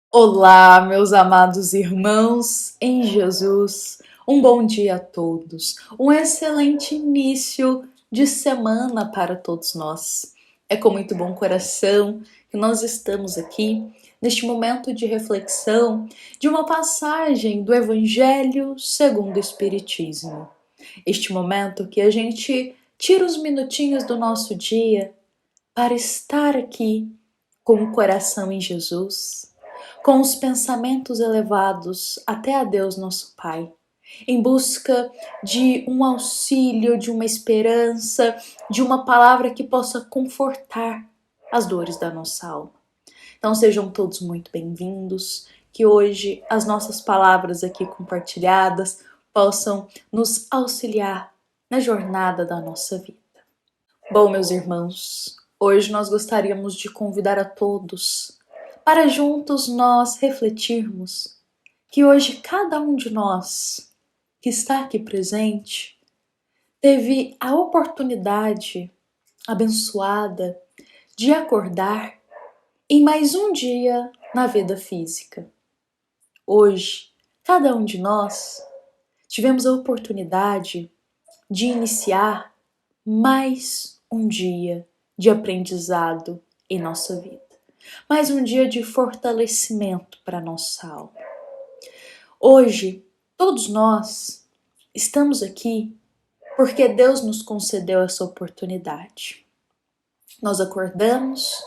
Olá, meus amados irmãos em Jesus. Um bom dia a todos. Um excelente início de semana para todos nós. É com muito bom coração que nós estamos aqui neste momento de reflexão de uma passagem do Evangelho segundo o Espiritismo. Este momento que a gente tira os minutinhos do nosso dia para estar aqui com o coração em Jesus, com os pensamentos elevados até a Deus nosso Pai, em busca de um auxílio, de uma esperança, de uma palavra que possa confortar as dores da nossa alma. Então sejam todos muito bem-vindos, que hoje as nossas palavras aqui compartilhadas possam nos auxiliar na jornada da nossa vida. Bom, meus irmãos, hoje nós gostaríamos de convidar a todos para juntos nós refletirmos que hoje cada um de nós que está aqui presente teve a oportunidade abençoada de acordar em mais um dia na vida física. Hoje, cada um de nós tivemos a oportunidade de iniciar mais um dia de aprendizado em nossa vida, mais um dia de fortalecimento para nossa alma. Hoje, todos nós estamos aqui porque Deus nos concedeu essa oportunidade. Nós acordamos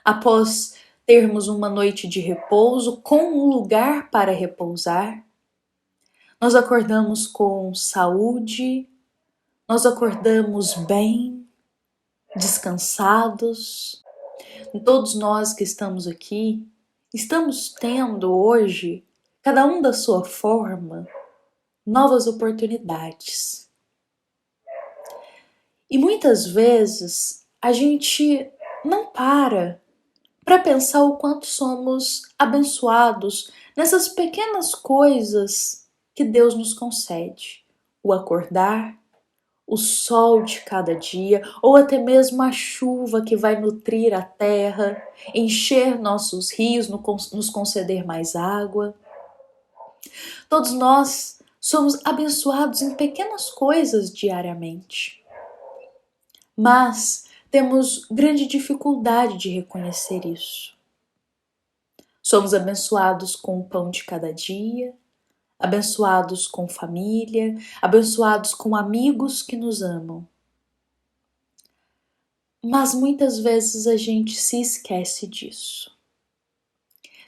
após termos uma noite de repouso, com um lugar para repousar. Nós acordamos com saúde, nós acordamos bem, descansados. Todos nós que estamos aqui, estamos tendo hoje, cada um da sua forma, novas oportunidades. E muitas vezes a gente não para pensar o quanto somos abençoados nessas pequenas coisas que Deus nos concede. O acordar, o sol de cada dia, ou até mesmo a chuva que vai nutrir a terra, encher nossos rios, nos conceder mais água. Todos nós somos abençoados em pequenas coisas diariamente, mas temos grande dificuldade de reconhecer isso. Somos abençoados com o pão de cada dia, abençoados com família, abençoados com amigos que nos amam. Mas muitas vezes a gente se esquece disso.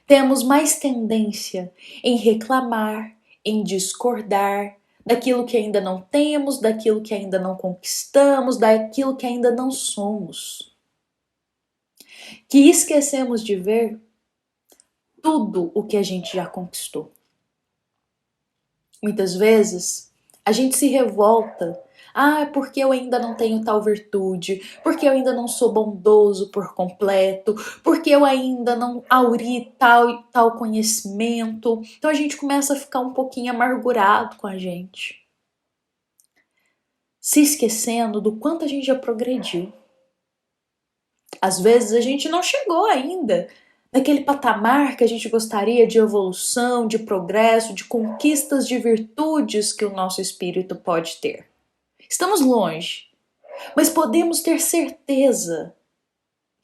Temos mais tendência em reclamar, em discordar daquilo que ainda não temos, daquilo que ainda não conquistamos, daquilo que ainda não somos. Que esquecemos de ver tudo o que a gente já conquistou. Muitas vezes a gente se revolta. É porque eu ainda não tenho tal virtude, porque eu ainda não sou bondoso por completo, porque eu ainda não auri tal e tal conhecimento. Então a gente começa a ficar um pouquinho amargurado com a gente, se esquecendo do quanto a gente já progrediu. Às vezes a gente não chegou ainda naquele patamar que a gente gostaria de evolução, de progresso, de conquistas de virtudes que o nosso espírito pode ter. Estamos longe, mas podemos ter certeza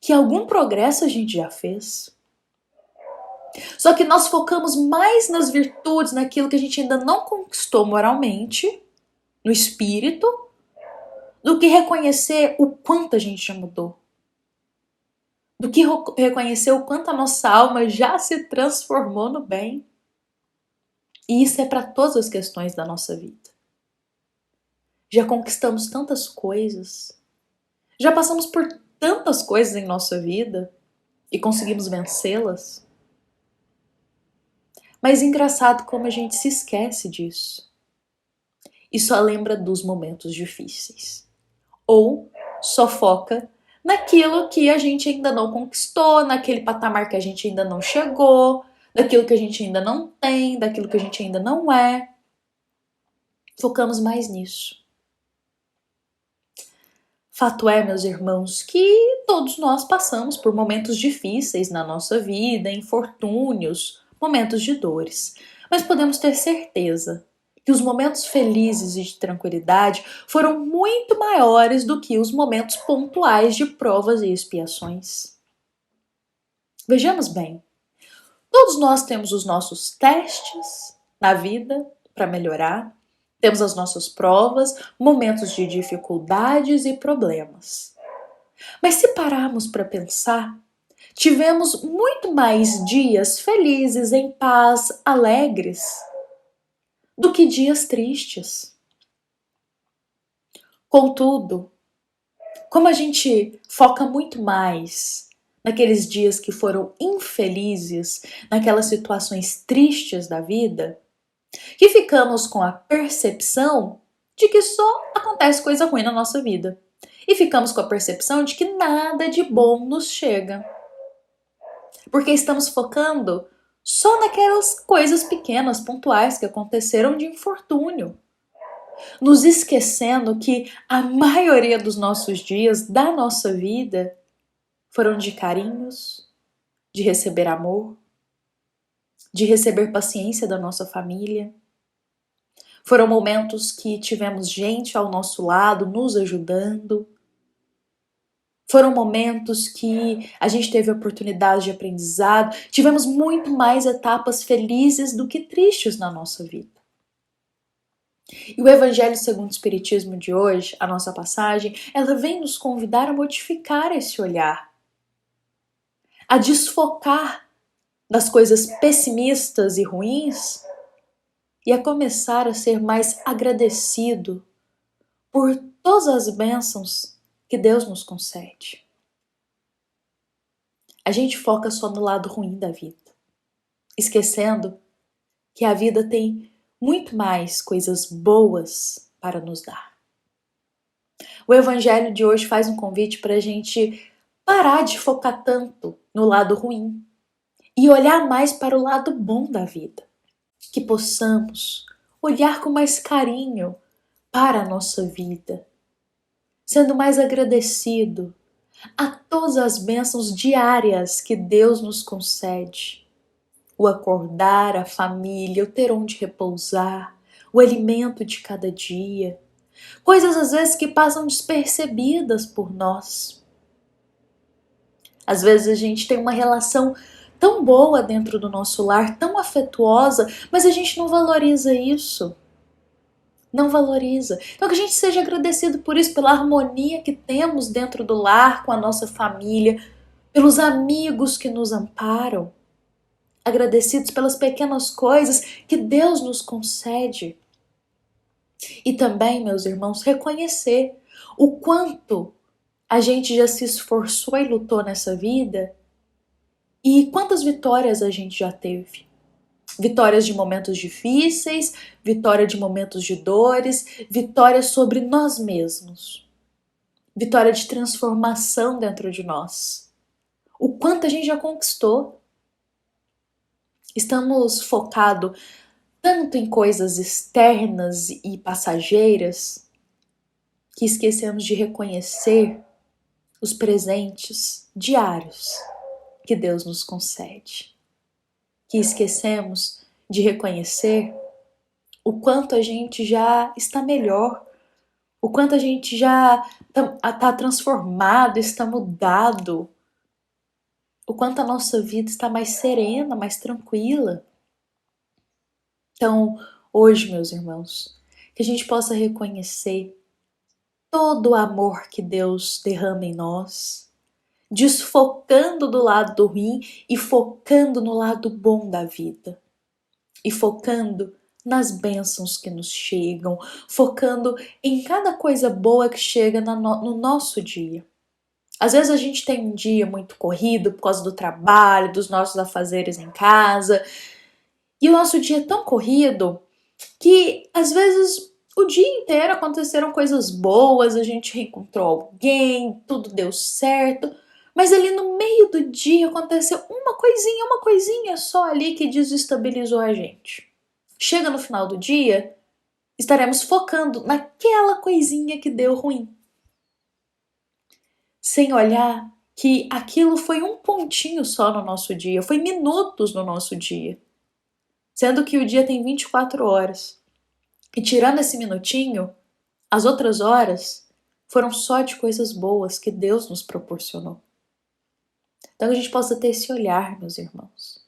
que algum progresso a gente já fez. Só que nós focamos mais nas virtudes, naquilo que a gente ainda não conquistou moralmente, no espírito, do que reconhecer o quanto a gente já mudou. Do que reconhecer o quanto a nossa alma já se transformou no bem. E isso é para todas as questões da nossa vida. Já conquistamos tantas coisas, já passamos por tantas coisas em nossa vida e conseguimos vencê-las. Mas engraçado como a gente se esquece disso e só lembra dos momentos difíceis. Ou só foca naquilo que a gente ainda não conquistou, naquele patamar que a gente ainda não chegou, daquilo que a gente ainda não tem, daquilo que a gente ainda não é. Focamos mais nisso. Fato é, meus irmãos, que todos nós passamos por momentos difíceis na nossa vida, infortúnios, momentos de dores. Mas podemos ter certeza que os momentos felizes e de tranquilidade foram muito maiores do que os momentos pontuais de provas e expiações. Vejamos bem, todos nós temos os nossos testes na vida para melhorar, temos as nossas provas, momentos de dificuldades e problemas. Mas se pararmos para pensar, tivemos muito mais dias felizes, em paz, alegres, do que dias tristes. Contudo, como a gente foca muito mais naqueles dias que foram infelizes, naquelas situações tristes da vida, que ficamos com a percepção de que só acontece coisa ruim na nossa vida. E ficamos com a percepção de que nada de bom nos chega. Porque estamos focando só naquelas coisas pequenas, pontuais que aconteceram de infortúnio. Nos esquecendo que a maioria dos nossos dias, da nossa vida, foram de carinhos, de receber amor, de receber paciência da nossa família. Foram momentos que tivemos gente ao nosso lado, nos ajudando. Foram momentos que a gente teve oportunidade de aprendizado. Tivemos muito mais etapas felizes do que tristes na nossa vida. E o Evangelho segundo o Espiritismo de hoje, a nossa passagem, ela vem nos convidar a modificar esse olhar, a desfocar das coisas pessimistas e ruins e a começar a ser mais agradecido por todas as bênçãos que Deus nos concede. A gente foca só no lado ruim da vida, esquecendo que a vida tem muito mais coisas boas para nos dar. O Evangelho de hoje faz um convite para a gente parar de focar tanto no lado ruim e olhar mais para o lado bom da vida. Que possamos olhar com mais carinho para a nossa vida, sendo mais agradecido a todas as bênçãos diárias que Deus nos concede. O acordar, a família, o ter onde repousar, o alimento de cada dia. Coisas às vezes que passam despercebidas por nós. Às vezes a gente tem uma relação tão boa dentro do nosso lar, tão afetuosa, mas a gente não valoriza isso. Não valoriza. Então que a gente seja agradecido por isso, pela harmonia que temos dentro do lar, com a nossa família, pelos amigos que nos amparam. Agradecidos pelas pequenas coisas que Deus nos concede. E também, meus irmãos, reconhecer o quanto a gente já se esforçou e lutou nessa vida e quantas vitórias a gente já teve. Vitórias de momentos difíceis, vitória de momentos de dores, vitória sobre nós mesmos. Vitória de transformação dentro de nós. O quanto a gente já conquistou. Estamos focados tanto em coisas externas e passageiras que esquecemos de reconhecer os presentes diários que Deus nos concede. Que esquecemos de reconhecer o quanto a gente já está melhor, o quanto a gente já está transformado, está mudado, o quanto a nossa vida está mais serena, mais tranquila. Então, hoje, meus irmãos, que a gente possa reconhecer todo o amor que Deus derrama em nós, desfocando do lado ruim e focando no lado bom da vida. E focando nas bênçãos que nos chegam, focando em cada coisa boa que chega no nosso dia. Às vezes a gente tem um dia muito corrido por causa do trabalho, dos nossos afazeres em casa, e o nosso dia é tão corrido que às vezes o dia inteiro aconteceram coisas boas, a gente reencontrou alguém, tudo deu certo, mas ali no meio do dia aconteceu uma coisinha só ali que desestabilizou a gente. Chega no final do dia, estaremos focando naquela coisinha que deu ruim. sem olhar que aquilo foi um pontinho só no nosso dia, foi minutos no nosso dia. Sendo que o dia tem 24 horas. E tirando esse minutinho, as outras horas foram só de coisas boas que Deus nos proporcionou. Então que a gente possa ter esse olhar, meus irmãos.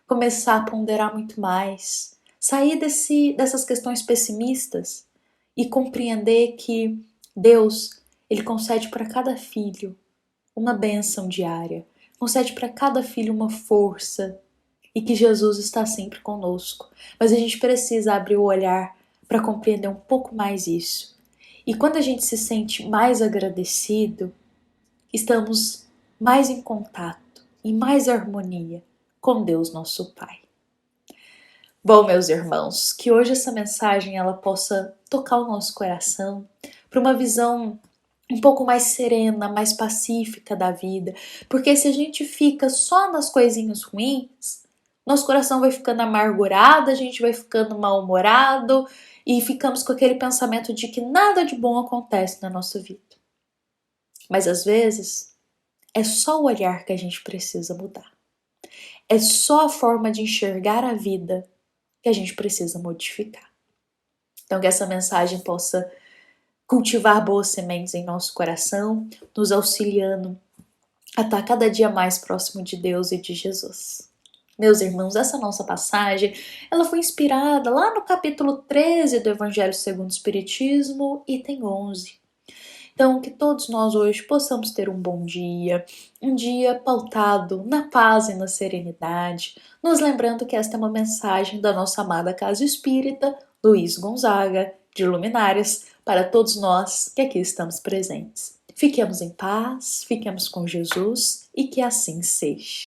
Começar a ponderar muito mais. Sair dessas questões pessimistas e compreender que Deus, Ele concede para cada filho uma bênção diária, concede para cada filho uma força e que Jesus está sempre conosco. Mas a gente precisa abrir o olhar para compreender um pouco mais isso. E quando a gente se sente mais agradecido, estamos mais em contato, em mais harmonia com Deus, nosso Pai. Bom, meus irmãos, que hoje essa mensagem ela possa tocar o nosso coração para uma visão um pouco mais serena, mais pacífica da vida, porque se a gente fica só nas coisinhas ruins, nosso coração vai ficando amargurado, a gente vai ficando mal-humorado e ficamos com aquele pensamento de que nada de bom acontece na nossa vida. Mas às vezes é só o olhar que a gente precisa mudar. É só a forma de enxergar a vida que a gente precisa modificar. Então que essa mensagem possa cultivar boas sementes em nosso coração, nos auxiliando a estar cada dia mais próximo de Deus e de Jesus. Meus irmãos, essa nossa passagem, ela foi inspirada lá no capítulo 13 do Evangelho segundo o Espiritismo, item 11. Então, que todos nós hoje possamos ter um bom dia, um dia pautado na paz e na serenidade, nos lembrando que esta é uma mensagem da nossa amada Casa Espírita, Luiz Gonzaga, de Luminárias, para todos nós que aqui estamos presentes. Fiquemos em paz, fiquemos com Jesus e que assim seja.